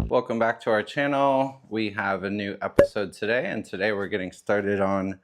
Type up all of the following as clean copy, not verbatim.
Welcome back to our channel. We have a new episode today, and today we're getting started on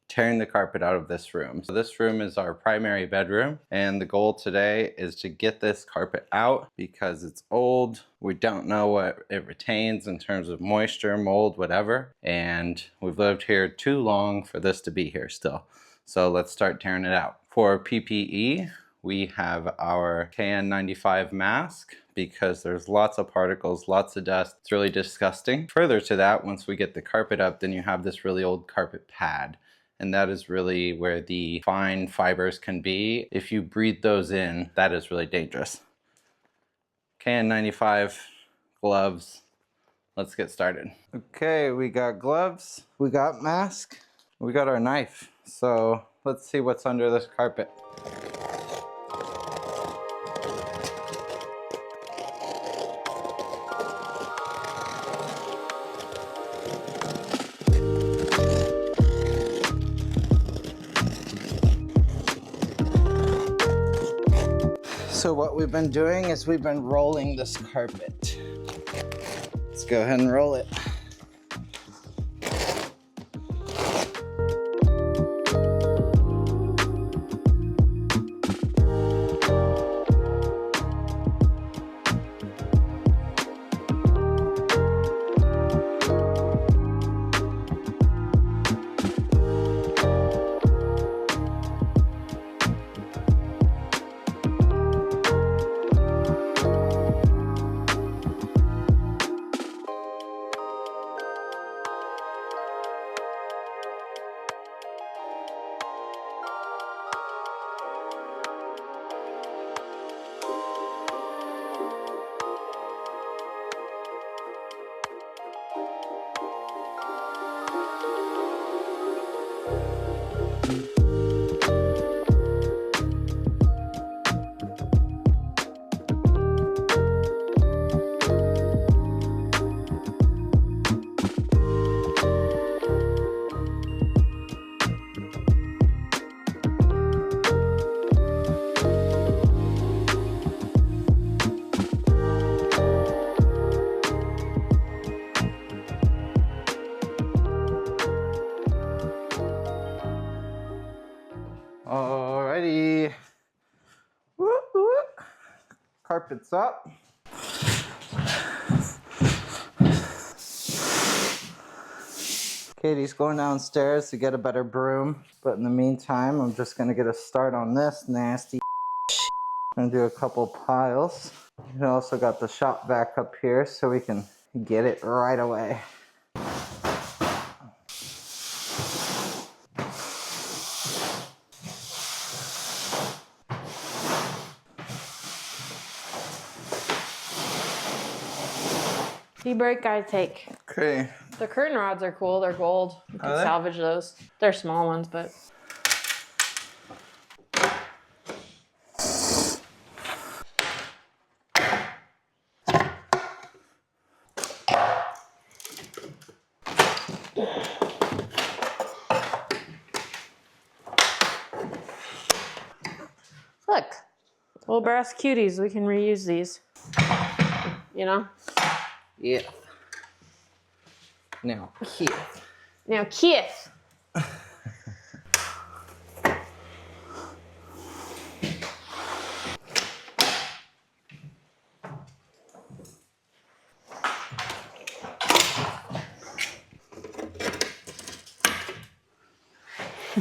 tearing the carpet out of this room. So this room is our primary bedroom, and the goal today is to get this carpet out because it's old. We don't know what it retains in terms of moisture, mold, whatever, and we've lived here too long for this to be here still. So let's start tearing it out. For PPE, we have our KN95 mask because there's lots of particles, lots of dust. It's really disgusting. Further to that, once we get the carpet up, then you have this really old carpet pad. And that is really where the fine fibers can be. If you breathe those in, that is really dangerous. KN95 gloves. Let's get started. Okay, we got gloves, we got mask, we got our knife. So let's see what's under this carpet. So what we've been doing is we've been rolling this carpet. Let's go ahead and roll it. Alrighty. Whoop, whoop. Carpet's up. Katie's going downstairs to get a better broom, but in the meantime, I'm just gonna get a start on this nasty shit. I'm gonna do a couple piles. We also got the shop vac up here so we can get it right away. Tea break I take. Okay. The curtain rods are cool. They're gold. You can salvage those. They're small ones, but. Look, little brass cuties. We can reuse these. You know? Yeah. Now, Keith. Now, Keith.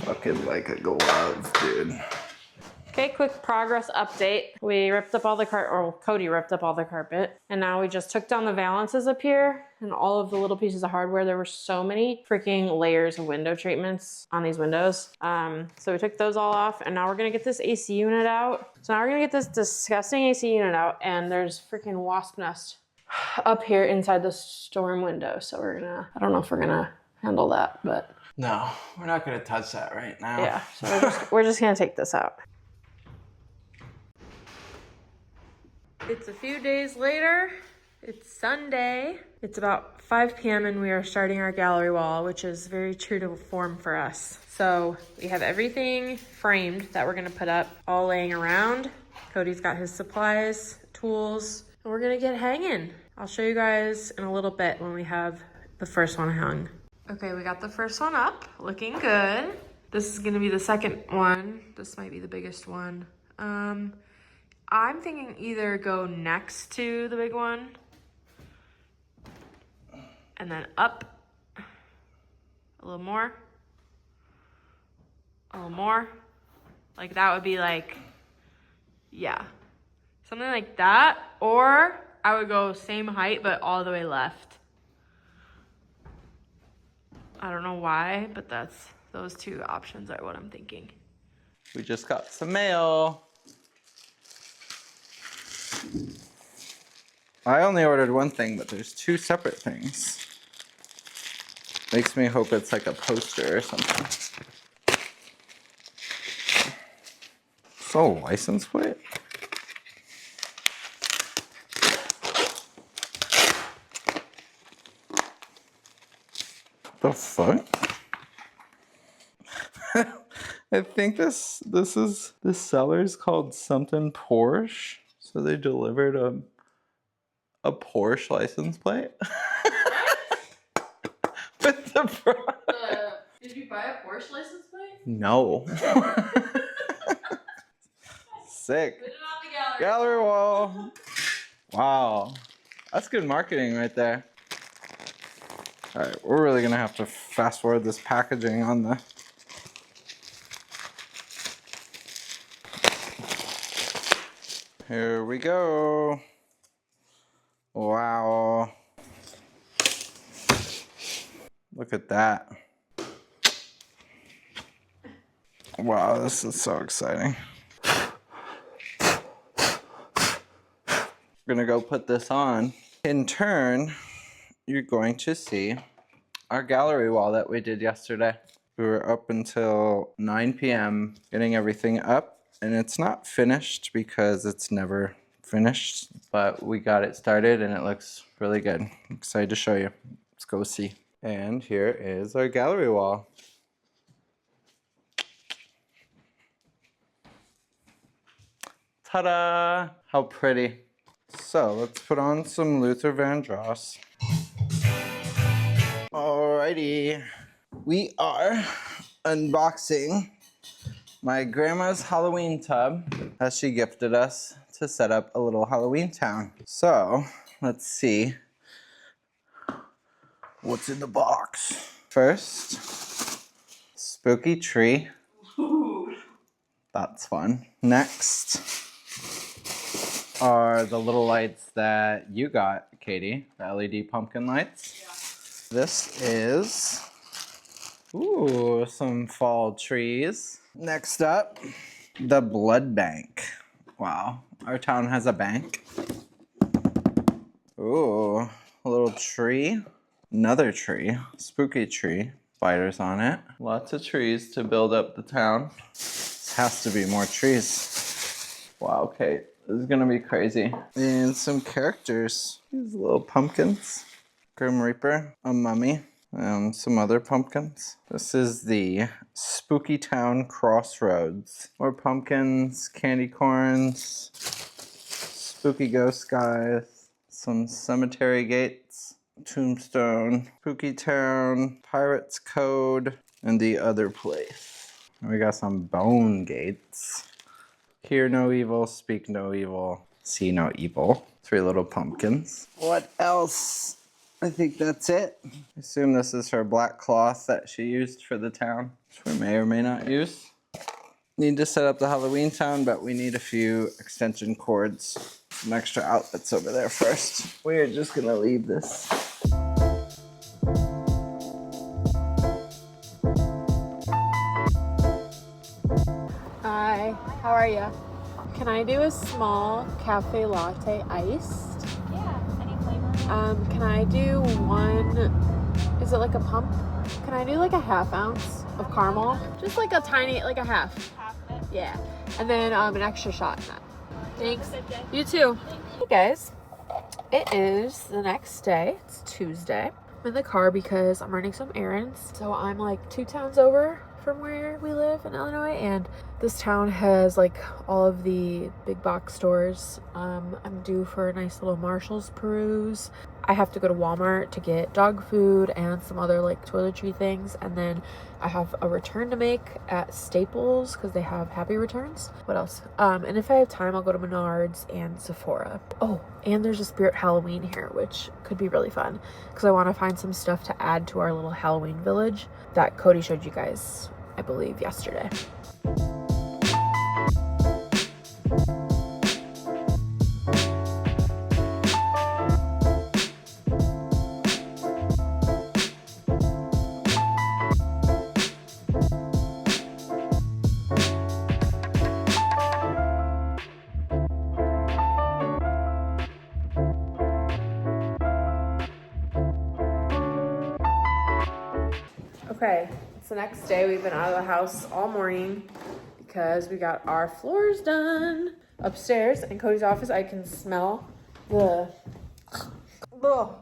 Fucking like a glove, dude. Okay, quick progress update. We ripped up all the Cody ripped up all the carpet, and now we just took down the valances up here and all of the little pieces of hardware. There were so many freaking layers of window treatments on these windows. So we took those all off, and now we're gonna get this AC unit out. So now we're gonna get this disgusting AC unit out, and there's freaking wasp nest up here inside the storm window. So I don't know if we're gonna handle that, but. No, we're not gonna touch that right now. Yeah, so we're just gonna take this out. It's a few days later, It's Sunday. It's about 5 p.m. and we are starting our gallery wall, which is very true to form for us. So we have everything framed that we're gonna put up, all laying around. Cody's got his supplies, tools, and we're gonna get hanging. I'll show you guys in a little bit when we have the first one hung. Okay, we got the first one up, looking good. This is gonna be the second one. This might be the biggest one. I'm thinking either go next to the big one and then up a little more, like that would be like, yeah, something like that. Or I would go same height but all the way left. I don't know why, but those two options are what I'm thinking. We just got some mail. I only ordered one thing, but there's two separate things. Makes me hope it's like a poster or something. So, license plate? The fuck? I think this seller's called something Porsche. So they delivered a Porsche license plate. With the Did you buy a Porsche license plate? No. Sick. Put it on the Gallery wall. Wow. That's good marketing right there. All right, we're really gonna have to fast forward this packaging on the... Here we go. Wow. Look at that. Wow, this is so exciting. We're gonna go put this on. In turn, you're going to see our gallery wall that we did yesterday. We were up until 9 p.m. getting everything up, and it's not finished because it's never finished, but we got it started and it looks really good. I'm excited to show you. Let's go see. And here is our gallery wall. Ta-da! How pretty. So let's put on some Luther Vandross. Alrighty, we are unboxing my grandma's Halloween tub that she gifted us to set up a little Halloween town. So let's see what's in the box. First, spooky tree. Ooh. That's fun. Next are the little lights that you got, Katie, the LED pumpkin lights. Yeah. This is, ooh, some fall trees. Next up, the blood bank. Wow, our town has a bank. Ooh, a little tree. Another tree, spooky tree. Spiders on it. Lots of trees to build up the town. This has to be more trees. Wow, Kate, this is gonna be crazy. And some characters. These little pumpkins. Grim Reaper, a mummy, and some other pumpkins. This is the Spooky Town Crossroads. More pumpkins, candy corns, spooky ghost guys, some cemetery gates, tombstone, Spooky Town, Pirate's Code, and the other place. And we got some bone gates. Hear no evil, speak no evil, see no evil. 3 little pumpkins. What else? I think that's it. I assume this is her black cloth that she used for the town, which we may or may not use. Need to set up the Halloween town, but we need a few extension cords, some extra outlets over there first. We are just gonna leave this. Hi, how are you? Can I do a small cafe latte iced? Can I do one, is it like a pump? Can I do like a ½ ounce of caramel? Just like a tiny, like a half. Yeah. And then an extra shot in that. Thanks. You too. Hey guys. It is the next day. It's Tuesday. I'm in the car because I'm running some errands. So I'm like 2 towns over from where we live in Illinois, and this town has like all of the big box stores. I'm due for a nice little Marshall's peruse. I have to go to Walmart to get dog food and some other like toiletry things, and then I have a return to make at Staples because they have happy returns. What else? And if I have time, I'll go to Menards and Sephora. Oh, and there's a Spirit Halloween here, which could be really fun because I want to find some stuff to add to our little Halloween village that Cody showed you guys, I believe, yesterday. Okay, it's the next day. We've been out of the house all morning because we got our floors done. Upstairs in Cody's office, I can smell the... Ugh.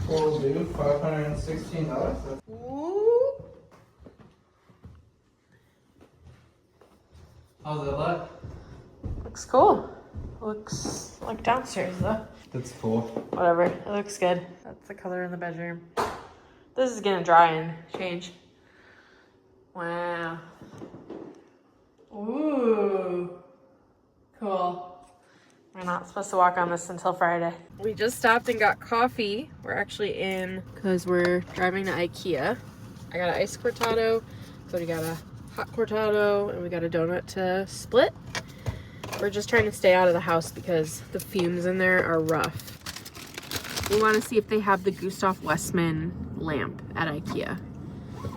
Full due, $516. Ooh. How's it look? Looks cool. Looks like downstairs though. That's cool. Whatever, it looks good. That's the color in the bedroom. This is gonna dry and change. Wow. Ooh. Cool. We're not supposed to walk on this until Friday. We just stopped and got coffee. We're actually in because we're driving to IKEA. I got an iced cortado, Cody got a hot cortado, and we got a donut to split. We're just trying to stay out of the house because the fumes in there are rough. We want to see if they have the Gustaf Westman lamp at IKEA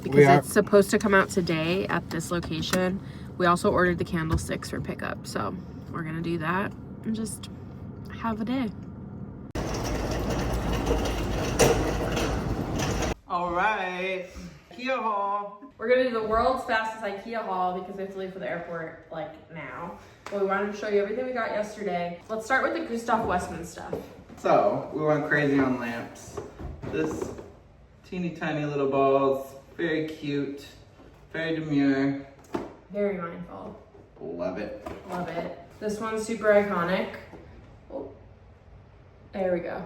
because it's supposed to come out today at this location. We also ordered the candlesticks for pickup, so we're gonna do that and just have a day. All right, IKEA haul. We're gonna do the world's fastest IKEA haul because we have to leave for the airport like now. But we wanted to show you everything we got yesterday. Let's start with the Gustaf Westman stuff. So, we went crazy on lamps. This teeny tiny little balls, very cute, very demure. Very mindful. Love it. Love it. This one's super iconic. Oh, there we go.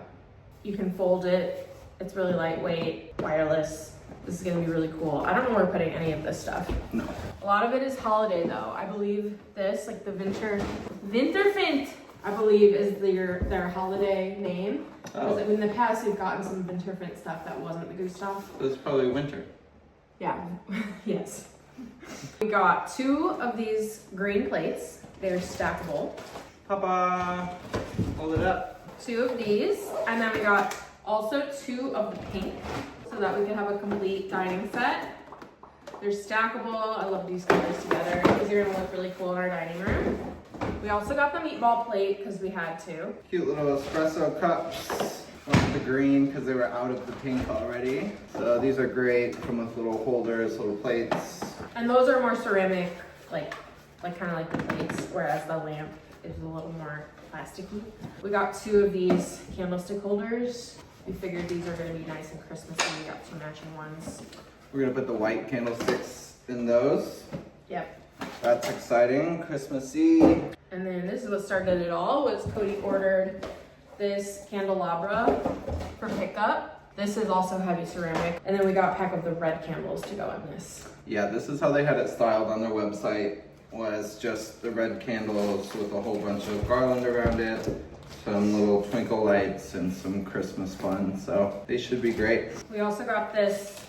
You can fold it. It's really lightweight, wireless. This is gonna be really cool. I don't know where we're putting any of this stuff. No. A lot of it is holiday though. I believe this, like the Winterfint, I believe is their holiday name. Oh. Because in the past we've gotten some Winterfint stuff that wasn't the Gustaf. It was probably winter. Yeah, yes. We got 2 of these green plates. They're stackable. Papa, hold it up. 2 of these, and then we got also 2 of the pink, so that we can have a complete dining set. They're stackable. I love these colors together because they're gonna look really cool in our dining room. We also got the meatball plate because we had to. Cute little espresso cups. Went with the green because they were out of the pink already. So these are great. Come with little holders, little plates. And those are more ceramic, like kind of like the plates, whereas the lamp is a little more plasticky. We got 2 of these candlestick holders. We figured these are gonna be nice and Christmassy. We got 2 matching ones. We're gonna put the white candlesticks in those. Yep. That's exciting, Christmassy. And then this is what started it all, was Cody ordered this candelabra for pickup. This is also heavy ceramic. And then we got a pack of the red candles to go in this. Yeah, this is how they had it styled on their website, was just the red candles with a whole bunch of garland around it, some little twinkle lights, and some Christmas fun. So they should be great. We also got this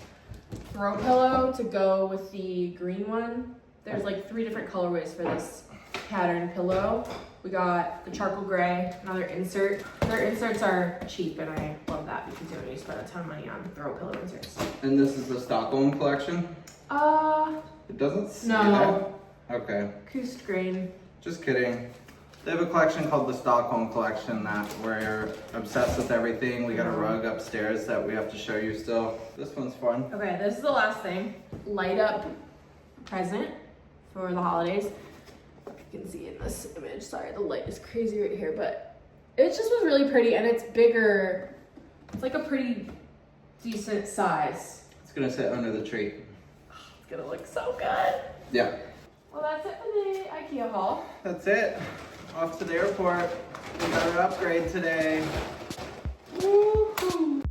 throw pillow to go with the green one. There's like 3 different colorways for this pattern pillow. We got the charcoal gray, another insert. Their inserts are cheap and I love that because you don't need to spend a ton of money on throw pillow inserts. And this is the Stockholm collection? It doesn't say no. that. Okay. Kust green. Just kidding. They have a collection called the Stockholm collection that we're obsessed with everything. We got a rug upstairs that we have to show you still. This one's fun. Okay, this is the last thing. Light up present for the holidays. You can see in this image, sorry, the light is crazy right here, but It just was really pretty, and it's bigger. It's like a pretty decent size. It's gonna sit under the tree. It's gonna look so good. Yeah. Well, that's it for the IKEA haul. That's it. Off to the airport. We got our upgrade today. Woohoo!